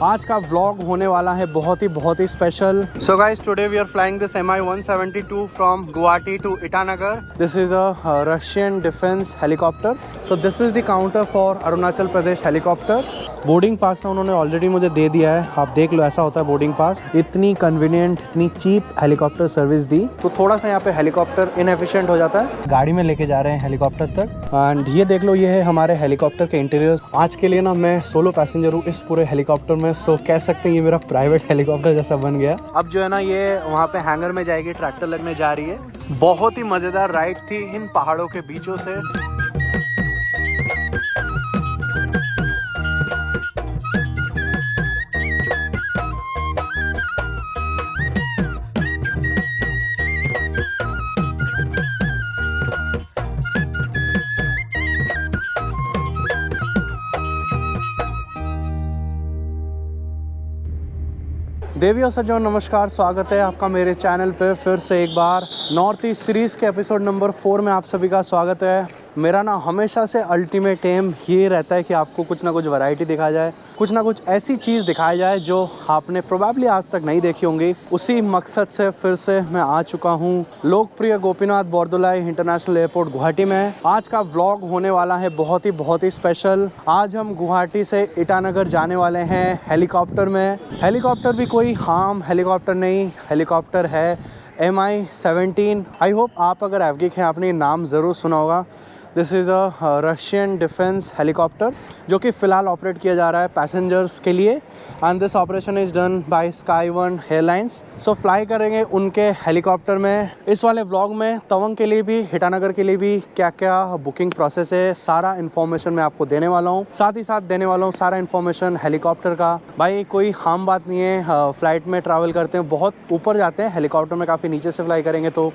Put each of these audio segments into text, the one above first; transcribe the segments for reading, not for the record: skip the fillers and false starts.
आज का व्लॉग होने वाला है बहुत ही special. So guys, today we are flying this Mi-172 from Guwahati to Itanagar. This is a Russian defence helicopter. So this is the counter for Arunachal Pradesh helicopter. Boarding pass ना उन्होंने ऑलरेडी मुझे दे दिया है, आप देख लो ऐसा होता है बोर्डिंग पास। इतनी कन्वीनियंट, इतनी चीप हेलीकॉप्टर सर्विस दी, तो थोड़ा सा यहाँ पे हेलीकॉप्टर इनएफिशिएंट हो जाता है। गाड़ी में लेके जा रहे हैं हेलीकॉप्टर तक। एंड ये देख लो, ये है हमारे हेलीकॉप्टर के इंटीरियर। आज के लिए ना मैं सोलो पैसेंजर हूँ इस पूरे हेलीकॉप्टर में, सो कह सकते हैं ये मेरा प्राइवेट हेलीकॉप्टर जैसा बन गया। अब जो है ना, ये वहाँ पे हैंगर में जाएगी, ट्रैक्टर लगने जा रही है। बहुत ही मजेदार राइड थी इन पहाड़ों के बीचों से। देवी और सज्जनों, नमस्कार, स्वागत है आपका मेरे चैनल पे फिर से एक बार। नॉर्थ ईस्ट सीरीज़ के एपिसोड नंबर 4 में आप सभी का स्वागत है। मेरा ना हमेशा से अल्टीमेट एम ये रहता है कि आपको कुछ ना कुछ वैरायटी दिखाया जाए, कुछ ना कुछ ऐसी चीज़ दिखाई जाए जो आपने प्रोबेबली आज तक नहीं देखी होंगी। उसी मकसद से फिर से मैं आ चुका हूँ लोकप्रिय गोपीनाथ बोरदोलाई इंटरनेशनल एयरपोर्ट गुवाहाटी में। आज का व्लॉग होने वाला है बहुत ही स्पेशल। आज हम गुवाहाटी से ईटानगर जाने वाले हैं हेलीकॉप्टर में। हेलीकॉप्टर भी कोई आम हेलीकॉप्टर नहीं, हेलीकॉप्टर है Mi-17। आई होप आप अगर एवगिक हैं आपने ये नाम ज़रूर सुना होगा। This is a Russian defence helicopter जो कि फ़िलहाल ऑपरेट किया जा रहा है पैसेंजर्स के लिए। And this operation is done by Sky One airlines. So fly करेंगे उनके हेलीकॉप्टर में। इस वाले व्लॉग में तवंग के लिए भी, ईटानगर के लिए भी क्या क्या बुकिंग प्रोसेस है, सारा इन्फॉर्मेशन मैं आपको देने वाला हूँ। साथ ही साथ देने वाला हूँ सारा इन्फॉर्मेशन हेलीकॉप्टर का। भाई कोई खाम बात नहीं है, फ़्लाइट में ट्रैवल करते हैं बहुत ऊपर जाते हैं, हेलीकॉप्टर में काफ़ी नीचे से फ्लाई करेंगे तो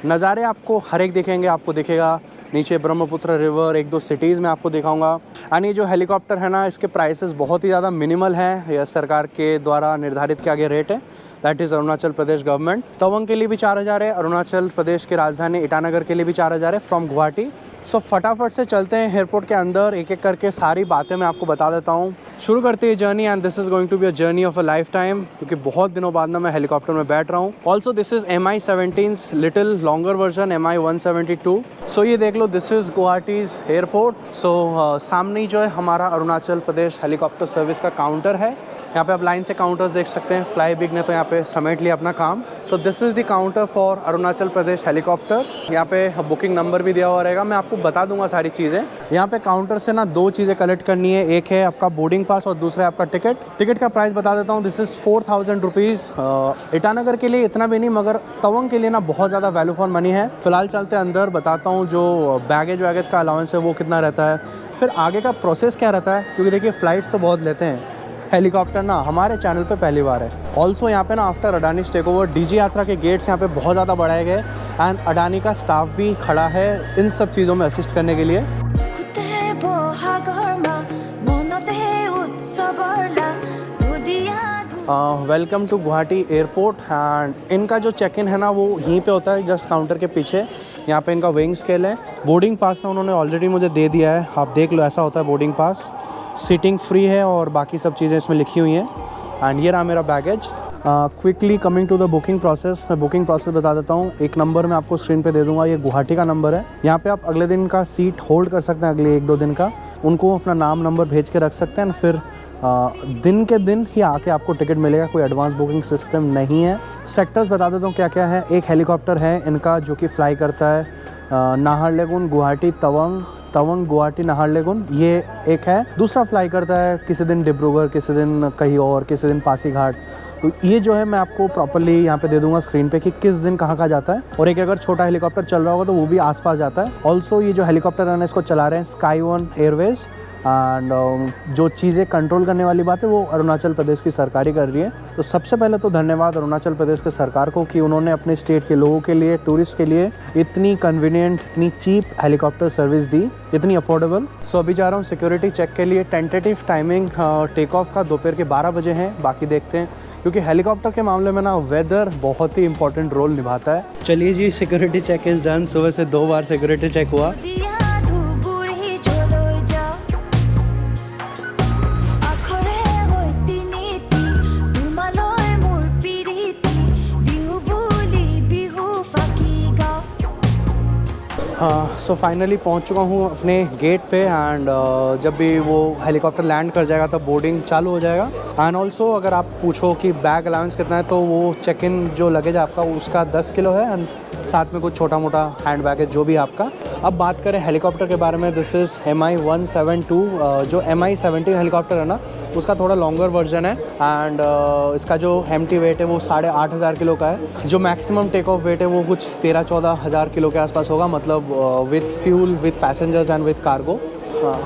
नज़ारे आपको हर एक दिखेंगे। आपको दिखेगा नीचे ब्रह्मपुत्र रिवर, एक दो सिटीज़ में आपको दिखाऊंगा। यानी ये जो हेलीकॉप्टर है ना, इसके प्राइसेस बहुत ही ज़्यादा मिनिमल हैं। यह सरकार के द्वारा निर्धारित किया गया रेट है, that is Arunachal Pradesh government. Tawang के लिए भी 4000 है, अरुणाचल प्रदेश की राजधानी ईटानगर के लिए भी 4000 है फ्रॉम गुवाहाटी। सो फटाफट से चलते हैं एयरपोर्ट के अंदर, एक एक करके सारी बातें मैं आपको बता देता हूँ। शुरू करते हैं journey and this is going to be a journey of a lifetime, क्योंकि बहुत दिनों बाद ना मैं हेलीकॉप्टर में बैठ रहा हूँ। Also this is Mi-17's little longer version Mi-172। सो ये देख लो, दिस इज़ गुवाहाटीज़ एयरपोर्ट। सो सामने ही जो है हमारा अरुणाचल प्रदेश हेलीकॉप्टर सर्विस का काउंटर है। यहाँ पे आप लाइन से काउंटर्स देख सकते हैं। फ्लाई बिग ने तो यहाँ पे समेट लिया अपना काम। सो this is the counter for Arunachal Pradesh helicopter. यहाँ पे बुकिंग नंबर भी दिया हुआ रहेगा, मैं आपको बता दूंगा सारी चीज़ें। यहाँ पे काउंटर से ना 2 चीज़ें कलेक्ट करनी है, एक है आपका बोर्डिंग पास और दूसरा है आपका टिकट। टिकट का प्राइस बता देता हूँ, दिस इज़ 4000 रुपीज़। ईटानगर के लिए इतना भी नहीं, मगर तवंग के लिए ना बहुत ज़्यादा वैल्यू फॉर मनी है। फिलहाल चलते अंदर, बताता हूँ जो बैगेज का अलाउंस है वो कितना रहता है, फिर आगे का प्रोसेस क्या रहता है। क्योंकि देखिए फ़्लाइट्स तो बहुत लेते हैं, हेलीकॉप्टर ना हमारे चैनल पे पहली बार है। ऑल्सो यहाँ पे ना after Adani take over Digi Yatra के गेट्स यहाँ पे बहुत ज़्यादा बढ़ाए गए एंड अडानी का स्टाफ भी खड़ा है इन सब चीज़ों में असिस्ट करने के लिए। Welcome to Guwahati airport. And इनका जो चेक इन है ना वो यहीं पे होता है, जस्ट काउंटर के पीछे। यहाँ पे इनका वेइंग स्केल है। बोर्डिंग पास ना उन्होंने ऑलरेडी मुझे दे दिया है, आप देख लो ऐसा होता है बोर्डिंग पास। सीटिंग फ्री है और बाकी सब चीज़ें इसमें लिखी हुई हैं। एंड ये रहा मेरा baggage. Quickly coming to the booking process, मैं बुकिंग प्रोसेस बता देता हूँ। एक नंबर मैं आपको स्क्रीन पे दे दूंगा, ये गुवाहाटी का नंबर है। यहाँ पे आप अगले दिन का सीट होल्ड कर सकते हैं, अगले 1-2 दिन का। उनको अपना नाम नंबर भेज के रख सकते हैं, फिर दिन के दिन ही आके आपको टिकट मिलेगा। कोई एडवांस बुकिंग सिस्टम नहीं है। सेक्टर्स बता देता हूँ क्या क्या है। एक हेलीकॉप्टर है इनका जो कि फ्लाई करता है नाहरलगुन गुवाहाटी तवंग गुवाहाटी नाहरलगुन, ये एक है। दूसरा फ्लाई करता है किसी दिन डिब्रूगढ़, किसी दिन कहीं और, किसी दिन पासीघाट। तो ये जो है मैं आपको प्रॉपर्ली यहाँ पे दे दूंगा स्क्रीन पे कि किस दिन कहाँ जाता है। और एक अगर छोटा हेलीकॉप्टर चल रहा होगा तो वो भी आसपास जाता है। ऑल्सो ये जो हेलीकॉप्टर है इसको चला रहे हैं स्काई-1 एयरवेज। एंड जो चीज़ें कंट्रोल करने वाली बात है वो अरुणाचल प्रदेश की सरकार कर रही है। तो सबसे पहले तो धन्यवाद अरुणाचल प्रदेश के सरकार को कि उन्होंने अपने स्टेट के लोगों के लिए, टूरिस्ट के लिए इतनी कन्वीनियंट, इतनी चीप हेलीकॉप्टर सर्विस दी, इतनी अफोर्डेबल। सो अभी जा रहा हूँ सिक्योरिटी चेक के लिए। टेंटेटिव टाइमिंग टेक ऑफ का दोपहर के 12 बजे है, बाकी देखते हैं, क्योंकि हेलीकॉप्टर के मामले में ना वेदर बहुत ही इंपॉर्टेंट रोल निभाता है। चलिए जी, सिक्योरिटी चेक इज़ डन। सुबह से 2 बार सिक्योरिटी चेक हुआ। हाँ, सो फाइनली पहुंच चुका हूँ अपने गेट पे एंड जब भी वो हेलीकॉप्टर लैंड कर जाएगा तब बोर्डिंग चालू हो जाएगा। एंड ऑल्सो अगर आप पूछो कि बैग अलाउंस कितना है तो वो चेक इन जो लगेज आपका उसका 10 किलो है एंड साथ में कुछ छोटा मोटा हैंड बैग है जो भी आपका। अब बात करें हेलीकॉप्टर के बारे में, दिस इज़ MI-172। जो MI-17 हेलीकॉप्टर है ना उसका थोड़ा लॉन्गर वर्जन है एंड इसका जो एम्प्टी वेट है वो 8,500 किलो का है। जो मैक्सिमम टेक ऑफ वेट है वो कुछ 13-14 हज़ार किलो के आसपास होगा, मतलब with fuel, with passengers and with cargo.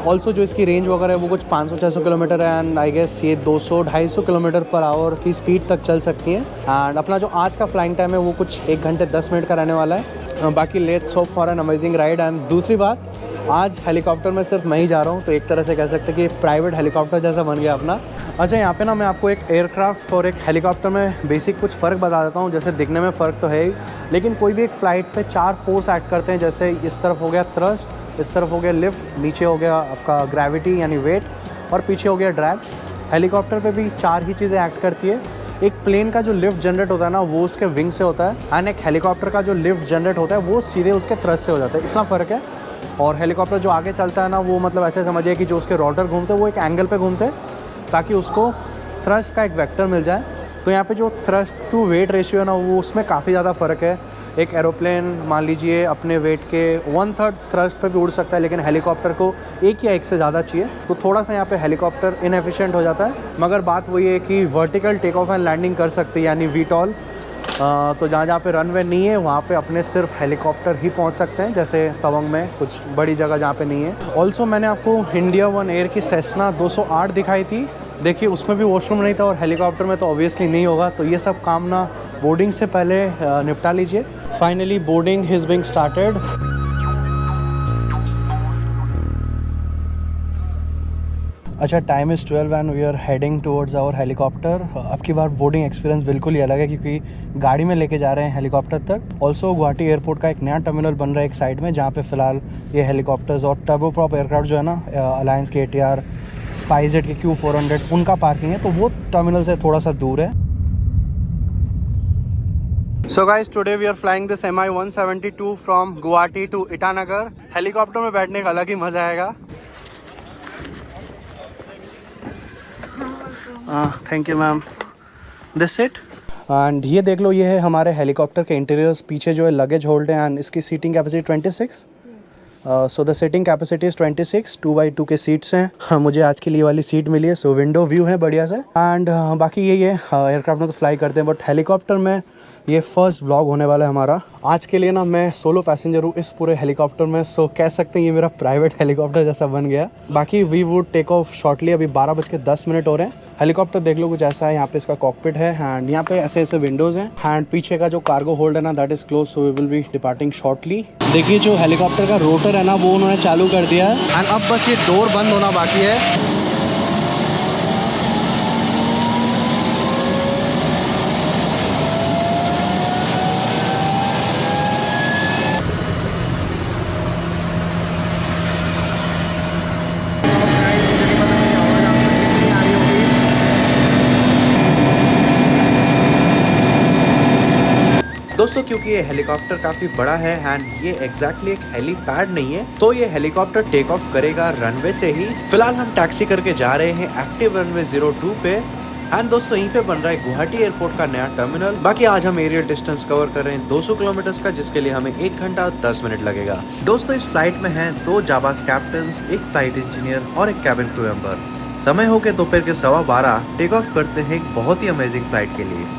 Also जो इसकी रेंज वगैरह है वो कुछ 500-600 किलोमीटर है एंड आई गेस ये 200-250 किलोमीटर पर आवर की स्पीड तक चल सकती है। एंड अपना जो आज का फ्लाइंग टाइम है वो कुछ 1 घंटे 10 मिनट का रहने वाला है। बाकी let's hope for an amazing ride. And दूसरी बात, आज हेलीकॉप्टर में सिर्फ मैं ही जा रहा हूँ, तो एक तरह से कह सकते हैं कि प्राइवेट हेलीकॉप्टर जैसा बन गया अपना। अच्छा, यहाँ पे ना मैं आपको एक एयरक्राफ्ट और एक हेलीकॉप्टर में बेसिक कुछ फ़र्क बता देता हूँ। जैसे दिखने में फ़र्क तो है ही, लेकिन कोई भी एक फ़्लाइट पे 4 फोर्स एक्ट करते हैं। जैसे इस तरफ हो गया थ्रस्ट, इस तरफ हो गया लिफ्ट, नीचे हो गया आपका ग्रेविटी यानी वेट और पीछे हो गया ड्रैग। हेलीकॉप्टर पे भी 4 ही चीज़ें एक्ट करती है। एक प्लेन का जो लिफ्ट जनरेट होता है ना वो उसके विंग से होता है एंड एक हेलीकॉप्टर का जो लिफ्ट जनरेट होता है वो सीधे उसके थ्रस्ट से हो जाता है। इतना फ़र्क है। और हेलीकॉप्टर जो आगे चलता है ना वो मतलब ऐसे समझिए कि जो उसके रोटर घूमते हैं वो एक एंगल पे घूमते हैं ताकि उसको थ्रस्ट का एक वेक्टर मिल जाए। तो यहाँ पे जो थ्रस्ट टू वेट रेशियो है ना वो उसमें काफ़ी ज़्यादा फ़र्क है। एक एरोप्लेन मान लीजिए अपने वेट के 1/3 थ्रस्ट पे भी उड़ सकता है, लेकिन हेलीकॉप्टर को 1 या 1 से ज़्यादा चाहिए, तो थोड़ा सा यहाँ पे हेलीकॉप्टर इनएफिशिएंट हो जाता है। मगर बात वही है कि vertical take off and landing कर सकती है यानी VTOL। तो जहाँ जहाँ पे रनवे नहीं है वहाँ पे अपने सिर्फ हेलीकॉप्टर ही पहुँच सकते हैं, जैसे तवंग में कुछ बड़ी जगह जहाँ पे नहीं है। ऑल्सो मैंने आपको इंडिया वन एयर की सेस्ना 208 दिखाई थी, देखिए उसमें भी वॉशरूम नहीं था और हेलीकॉप्टर में तो ऑब्वियसली नहीं होगा। तो ये सब काम ना बोर्डिंग से पहले निपटा लीजिए। Finally boarding is being started. अच्छा, time is 12 and we are heading towards our helicopter. अब की बार बोर्डिंग एक्सपीरियंस बिल्कुल ही अलग है क्योंकि गाड़ी में लेके जा रहे हैं हेलीकॉप्टर तक। ऑल्सो गुवाहाटी एयरपोर्ट का एक नया टर्मिनल बन रहा है एक साइड में, जहाँ पे फ़िलहाल ये हेलीकॉप्टर्स और टर्बोप्रॉप एयरक्राफ्ट जो है ना अलायंस के ATR, स्पाइसजेट के Q400 उनका पार्किंग है, तो वो टर्मिनल से थोड़ा सा दूर है। So guys, today we are flying this MI-172 from Guwahati to Itanagar। Helicopter में बैठने का अलग ही मज़ा आएगा। Thank you ma'am. This seat and ये देख लो, ये है हमारे हेलीकॉप्टर के इंटीरियर्स। पीछे जो है लगेज होल्ड है एंड इसकी seating capacity 26। So the seating capacity is 26, 2x2 के सीट्स हैं। हाँ, मुझे आज के लिए वाली सीट मिली है, सो विंडो व्यू है बढ़िया से। एंड बाकी यही है, एयरक्राफ्ट में तो फ्लाई करते हैं बट हेलीकॉप्टर में ये फर्स्ट व्लॉग होने वाला है हमारा। आज के लिए ना मैं सोलो पैसेंजर हूँ इस पूरे हेलीकॉप्टर में, सो कह सकते हैं ये मेरा प्राइवेट हेलीकॉप्टर जैसा बन गया। बाकी we would take off shortly. अभी 12:10 हो रहे हैं। हेलीकॉप्टर देख लो कुछ ऐसा है। यहाँ पे इसका कॉकपिट है एंड यहाँ पे ऐसे ऐसे विंडोज़ हैं एंड पीछे का जो कार्गो होल्ड है ना that is close, so we will be departing shortly. देखिए जो हेलीकॉप्टर का रोटर है ना वो उन्होंने चालू कर दिया है एंड अब बस ये डोर बंद होना बाकी है। दोस्तों, क्योंकि ये हेलीकॉप्टर काफी बड़ा है एंड ये एग्जैक्टली एक हेलीपैड नहीं है, तो ये हेलीकॉप्टर टेक ऑफ करेगा रनवे से ही। फिलहाल हम टैक्सी करके जा रहे हैं एक्टिव रनवे 02 पे एंड दोस्तों यहीं पे बन रहा है गुवाहाटी एयरपोर्ट का नया टर्मिनल। बाकी आज हम एरियल डिस्टेंस कवर कर रहे हैं 200 किलोमीटर का, जिसके लिए हमें 1 घंटा 10 मिनट लगेगा। दोस्तों इस फ्लाइट में हैं 2 जाबाज कैप्टन, एक फ्लाइट इंजीनियर और एक कैबिन क्रू मेंबर। समय हो के दोपहर के 12:15 टेक ऑफ करते हैं एक बहुत ही अमेजिंग फ्लाइट के लिए।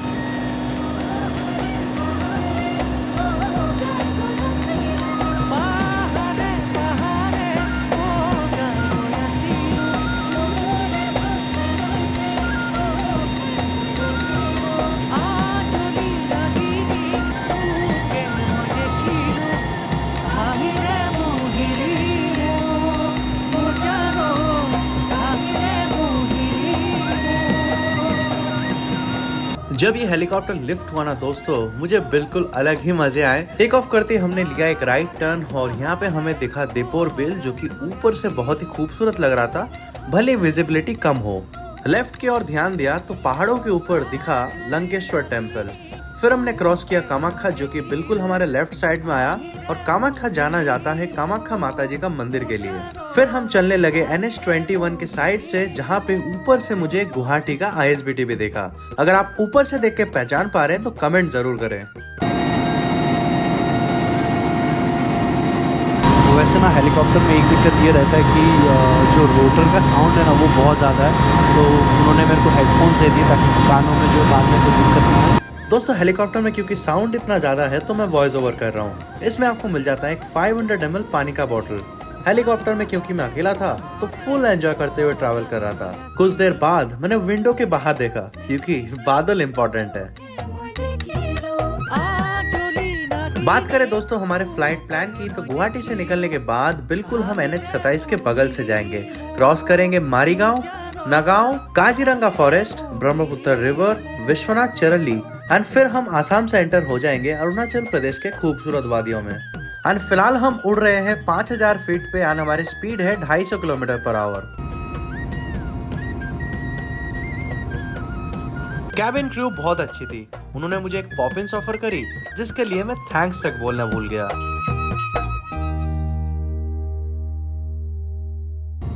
जब ये हेलीकॉप्टर लिफ्ट हुआ ना दोस्तों, मुझे बिल्कुल अलग ही मजे आए। टेक ऑफ करते हमने लिया एक राइट टर्न और यहाँ पे हमें दिखा दीपोर बिल, जो कि ऊपर से बहुत ही खूबसूरत लग रहा था, भले विजिबिलिटी कम हो। लेफ्ट की ओर ध्यान दिया तो पहाड़ों के ऊपर दिखा लंकेश्वर टेम्पल। फिर हमने क्रॉस किया कामाख्या, जो कि बिल्कुल हमारे लेफ्ट साइड में आया, और कामाख्या जाना जाता है कामाख्या माता जी का मंदिर के लिए। फिर हम चलने लगे NH21 के साइड से, जहाँ पे ऊपर से मुझे गुवाहाटी का ISBT भी देखा। अगर आप ऊपर से देख के पहचान पा रहे हैं तो कमेंट जरूर करें। वैसे ना हेलीकॉप्टर में एक दिक्कत ये रहता है कि जो रोटर का साउंड है ना वो बहुत ज़्यादा है, तो उन्होंने मेरे को हेडफोन्स दे दिए ताकि कानों में जो बाद में कोई दिक्कत ना हो। दोस्तों हेलीकॉप्टर में क्योंकि साउंड इतना ज़्यादा है तो मैं वॉइस ओवर कर रहा हूँ। इसमें आपको मिल जाता है एक 500 ml पानी का बॉटल। हेलीकॉप्टर में क्योंकि मैं अकेला था तो फुल एंजॉय करते हुए ट्रैवल कर रहा था। कुछ देर बाद मैंने विंडो के बाहर देखा, क्योंकि बादल इम्पोर्टेंट है। बात करें दोस्तों हमारे फ्लाइट प्लान की, तो गुवाहाटी से निकलने के बाद बिल्कुल हम NH27 के बगल से जाएंगे। क्रॉस करेंगे Morigaon, Nagaon, Kaziranga forest, Brahmaputra river, Biswanath Chariali, and फिर हम आसाम से एंटर हो जाएंगे अरुणाचल प्रदेश के खूबसूरत वादियों में। एंड फिलहाल हम उड़ रहे हैं 5000 फीट पे, एंड हमारी स्पीड है 250 kilometre per hour. Cabin crew बहुत अच्छी थी, उन्होंने मुझे एक पॉपिंस ऑफर करी, जिसके लिए मैं थैंक्स तक बोलना भूल गया।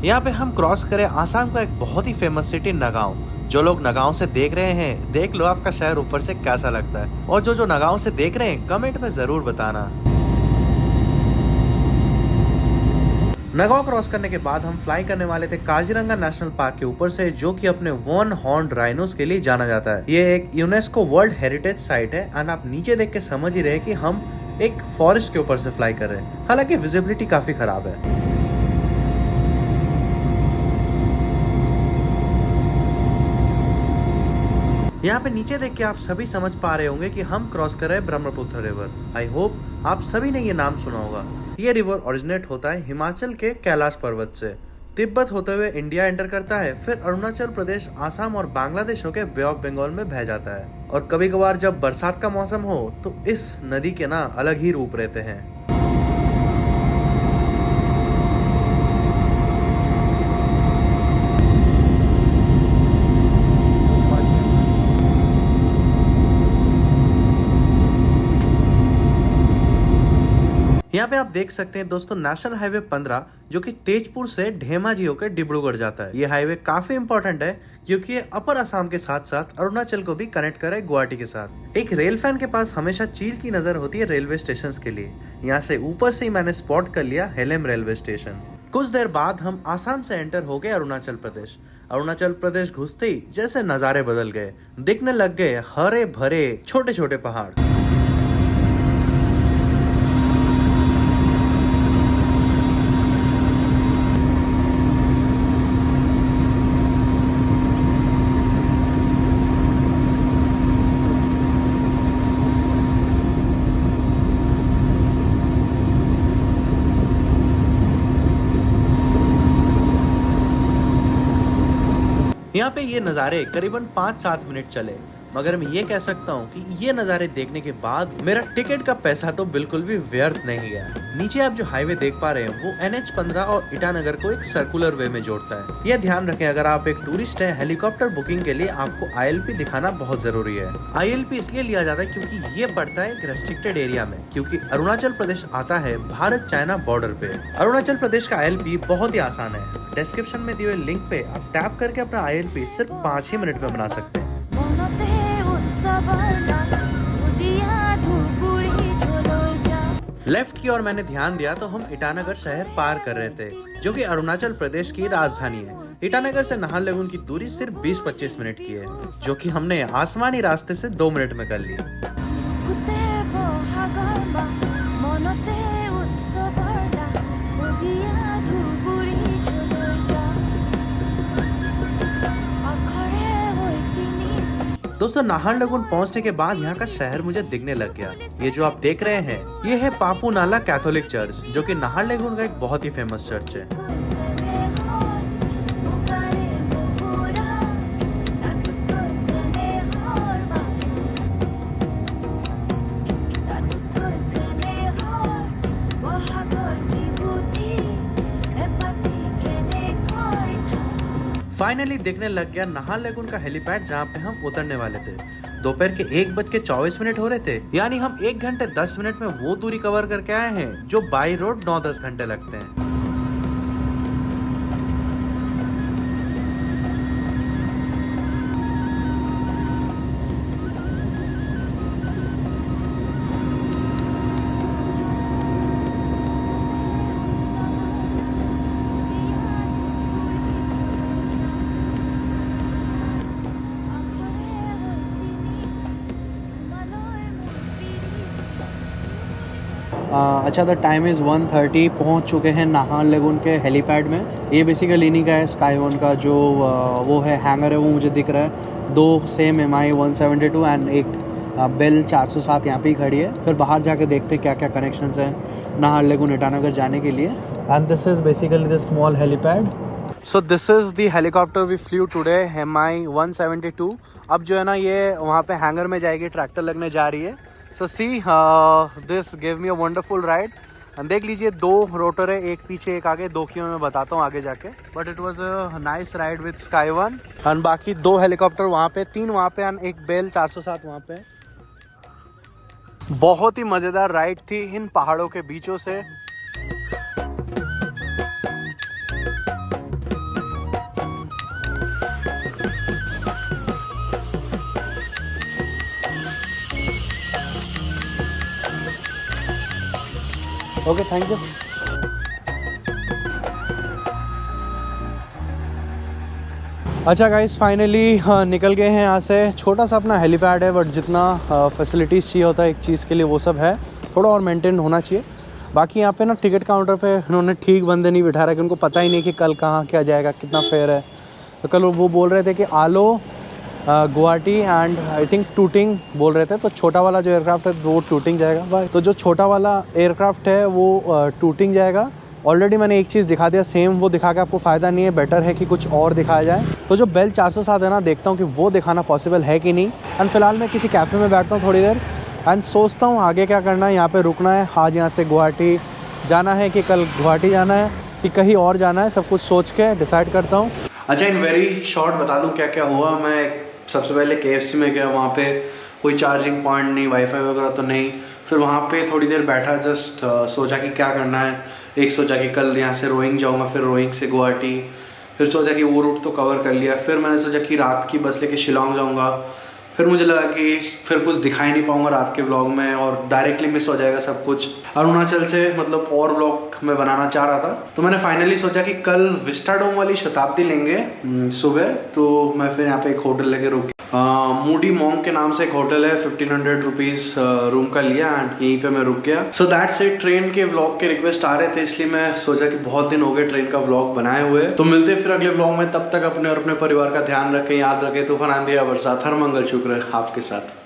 यहाँ पे हम क्रॉस करें आसाम का एक बहुत ही फेमस सिटी नगांव। जो लोग नगांव से देख रहे हैं, देख लो आपका शहर ऊपर से कैसा लगता है, और जो नगांव से देख रहे हैं कमेंट में जरूर बताना। नगांव क्रॉस करने के बाद हम फ्लाई करने वाले थे काजीरंगा नेशनल पार्क के ऊपर से, जो कि अपने 1 हॉर्न्ड राइनोस के लिए जाना जाता है। ये एक यूनेस्को वर्ल्ड हेरिटेज साइट है, एंड आप नीचे देख के समझ ही रहे कि हम एक फॉरेस्ट के ऊपर से फ्लाई कर रहे हैं। हालांकि विजिबिलिटी काफी खराब है। यहाँ पे नीचे देख के आप सभी समझ पा रहे होंगे कि हम क्रॉस कर रहे हैं ब्रह्मपुत्र रिवर। आई होप आप सभी ने ये नाम सुना होगा। ये रिवर ओरिजिनेट होता है हिमाचल के कैलाश पर्वत से, तिब्बत होते हुए इंडिया एंटर करता है, फिर अरुणाचल प्रदेश, आसाम और बांग्लादेश होकर बे ऑफ बंगाल में बह जाता है। और कभी कभार जब बरसात का मौसम हो तो इस नदी के ना अलग ही रूप रहते हैं। यहाँ पे आप देख सकते हैं दोस्तों नेशनल हाईवे 15, जो कि तेजपुर से ढेमाजी होकर डिब्रूगढ़ जाता है। ये हाईवे काफी इंपॉर्टेंट है, क्योंकि ये अपर असम के साथ साथ अरुणाचल को भी कनेक्ट करे गुवाहाटी के साथ। एक रेल फैन के पास हमेशा चील की नजर होती है रेलवे स्टेशन के लिए। यहाँ से ऊपर से ही मैंने स्पॉट कर लिया हेलेम रेलवे स्टेशन। कुछ देर बाद हम आसाम से एंटर हो गए अरुणाचल प्रदेश। अरुणाचल प्रदेश घुसते ही जैसे नजारे बदल गए, दिखने लग गए हरे भरे छोटे छोटे पहाड़। यहाँ पे ये नज़ारे करीबन 5-7 मिनट चले, मगर मैं ये कह सकता हूँ कि ये नज़ारे देखने के बाद मेरा टिकट का पैसा तो बिल्कुल भी व्यर्थ नहीं गया। नीचे आप जो हाईवे देख पा रहे हैं वो NH15 और ईटानगर को एक सर्कुलर वे में जोड़ता है। यह ध्यान रखें, अगर आप एक टूरिस्ट हैं, हेलीकॉप्टर बुकिंग के लिए आपको ILP दिखाना बहुत जरूरी है। ILP इसलिए लिया जाता है क्योंकि ये पड़ता है एक रेस्ट्रिक्टेड एरिया में, क्योंकि अरुणाचल प्रदेश आता है भारत चाइना बॉर्डर पे। अरुणाचल प्रदेश का ILP बहुत ही आसान है। डिस्क्रिप्शन में दिए हुए लिंक पे आप टैप करके अपना ILP सिर्फ 5 ही मिनट में बना सकते हैं। लेफ्ट की ओर मैंने ध्यान दिया तो हम ईटानगर शहर पार कर रहे थे, जो कि अरुणाचल प्रदेश की राजधानी है। ईटानगर से नाहरलगुन की दूरी सिर्फ 20-25 मिनट की है, जो कि हमने आसमानी रास्ते से 2 मिनट में कर ली। दोस्तों नाहरलगुन पहुंचने के बाद यहाँ का शहर मुझे दिखने लग गया। ये जो आप देख रहे हैं ये है पापू नाला कैथोलिक चर्च, जो कि नाहरलगुन का एक बहुत ही फेमस चर्च है। फाइनली दिखने लग गया नाहरलगुन का हेलीपैड, जहाँ पे हम उतरने वाले थे। दोपहर के 1:24 हो रहे थे, यानी हम 1 घंटे 10 मिनट में वो दूरी कवर करके आए हैं जो बाई रोड 9-10 घंटे लगते हैं। अच्छा, द टाइम इज़ 1:30। पहुंच चुके हैं नाहरलगुन के हेलीपैड में। ये बेसिकली इन्हीं का है, स्काई वन का जो वो है हैंगर है वो मुझे दिख रहा है। 2 सेम MI 172 एंड एक बेल 407 यहाँ पे ही खड़ी है। फिर बाहर जाके देखते हैं क्या क्या कनेक्शंस हैं नाहरलगुन ईटानगर जाने के लिए। And this is basically the small helipad. So this is the helicopter we flew today, MI 172। अब जो है ना ये वहाँ पे हैंगर में जाएगी, ट्रैक्टर लगने जा रही है। So see this give me a wonderful ride. देख लीजिए 2 रोटर है, एक पीछे एक आगे, 2 की मैं बताता हूँ आगे जाके। But it was a nice ride with sky one. And बाकी 2 हेलीकॉप्टर वहाँ पे, 3 वहाँ पे एंड एक बेल 407 वहाँ पे। बहुत ही मज़ेदार राइड थी इन पहाड़ों के बीचों से। Okay, thank you. अच्छा गाइस, फाइनली निकल गए हैं यहाँ से। छोटा सा अपना हेलीपैड है बट जितना फैसिलिटीज़ चाहिए होता है एक चीज़ के लिए वो सब है, थोड़ा और मेंटेन होना चाहिए। बाकी यहाँ पे ना टिकट काउंटर पे उन्होंने ठीक बंदे नहीं बिठा रहे कि उनको पता ही नहीं कि कल कहाँ क्या जाएगा, कितना फेयर है। तो कल वो बोल रहे थे कि आलो, Guwahati and I think Tuting बोल रहे थे। तो छोटा वाला जो एयरक्राफ्ट है वो टूटिंग जाएगा भाई। तो जो छोटा वाला एयरक्राफ्ट है वो टूटिंग जाएगा। ऑलरेडी मैंने एक चीज़ दिखा दिया, सेम वो दिखा के आपको फ़ायदा नहीं है, बेटर है कि कुछ और दिखाया जाए। तो जो बेल 407 है ना, देखता हूँ कि वो दिखाना पॉसिबल है कि नहीं। एंड फिलहाल मैं किसी कैफ़े में बैठता हूँ थोड़ी देर एंड सोचता हूँ आगे क्या करना है। यहाँ पे रुकना है, आज यहाँ से गुवाहाटी जाना है कि कल गुवाहाटी जाना है कि कहीं और जाना है, सब कुछ सोच के डिसाइड करता हूँ। अच्छा, इन वेरी शॉर्ट बता दूँ क्या क्या हुआ। मैं सबसे पहले KFC में गया, वहाँ पे कोई चार्जिंग पॉइंट नहीं, वाईफाई वगैरह तो नहीं। फिर वहाँ पे थोड़ी देर बैठा, जस्ट सोचा कि क्या करना है। एक सोचा कि कल यहाँ से रोइंग जाऊँगा, फिर रोइंग से गुवाहाटी, फिर सोचा कि वो रूट तो कवर कर लिया। फिर मैंने सोचा कि रात की बस लेके शिलोंग जाऊँगा। फिर मुझे लगा कि फिर कुछ दिखाई नहीं पाऊँगा रात के व्लॉग में और डायरेक्टली मिस हो जाएगा सब कुछ। अरुणाचल से मतलब और व्लॉग मैं बनाना चाह रहा था, तो मैंने फाइनली सोचा कि कल विस्टाडोम वाली शताब्दी लेंगे सुबह। तो मैं फिर यहाँ पे एक होटल लेके रुक गया। मूडी मॉन्ग के नाम से एक होटल है, 1500 रुपीज़ रूम का लिया एंड यहीं पे मैं रुक गया। So that's it. ट्रेन के व्लॉग के रिक्वेस्ट आ रहे थे, इसलिए मैं सोचा कि बहुत दिन हो गए ट्रेन का व्लॉग बनाए हुए। तो मिलते फिर अगले व्लॉग में, तब तक अपने और अपने परिवार का ध्यान रखें, याद रखें। तूफान, आंधी या बरसात, हर मंगल शुक्र आपके साथ।